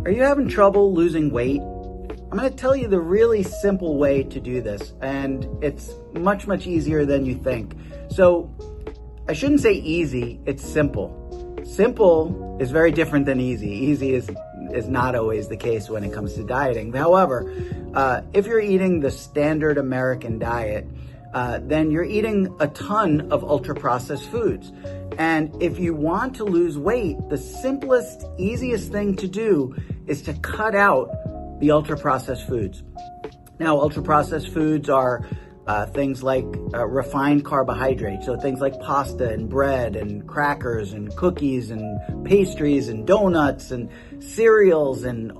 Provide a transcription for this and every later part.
Are you having trouble losing weight? I'm going to tell you the really simple way to do this, and it's much, much easier than you think. So I shouldn't say easy, it's simple. Simple is very different than easy. Easy is not always the case when it comes to dieting. However, if you're eating the standard American diet, then you're eating a ton of ultra-processed foods. And if you want to lose weight, the simplest, easiest thing to do is to cut out the ultra-processed foods. Now, ultra-processed foods are things like refined carbohydrates, so things like pasta and bread and crackers and cookies and pastries and donuts and cereals and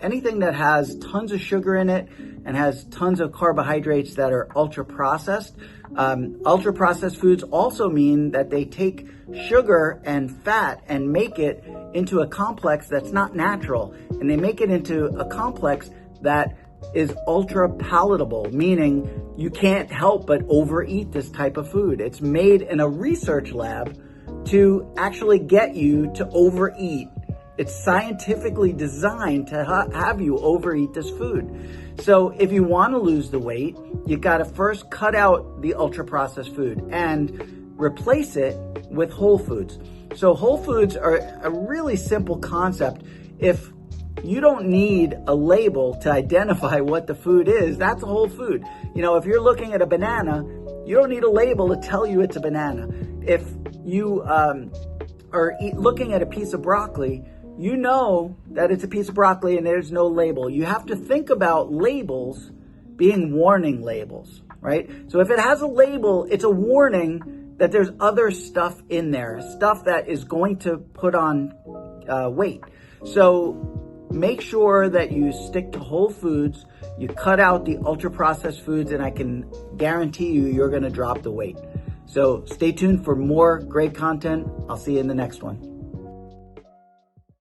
anything that has tons of sugar in it and has tons of carbohydrates that are ultra-processed. Ultra-processed foods also mean that they take sugar and fat and make it into a complex that's not natural, and they make it into a complex that is ultra palatable, meaning you can't help but overeat this type of food. It's made in a research lab to actually get you to overeat. It's scientifically designed to have you overeat this food. So if you want to lose the weight, you got to first cut out the ultra-processed food and replace it with whole foods. So whole foods are a really simple concept. If you don't need a label to identify what the food is, that's a whole food. If you're looking at a banana, you don't need a label to tell you it's a banana. If you are looking at a piece of broccoli, you know that it's a piece of broccoli and there's no label. You have to think about labels being warning labels, right? So if it has a label, it's a warning that there's other stuff in there, stuff that is going to put on weight. So make sure that you stick to whole foods, you cut out the ultra-processed foods, and I can guarantee you're going to drop the weight. So stay tuned for more great content. I'll see you in the next one.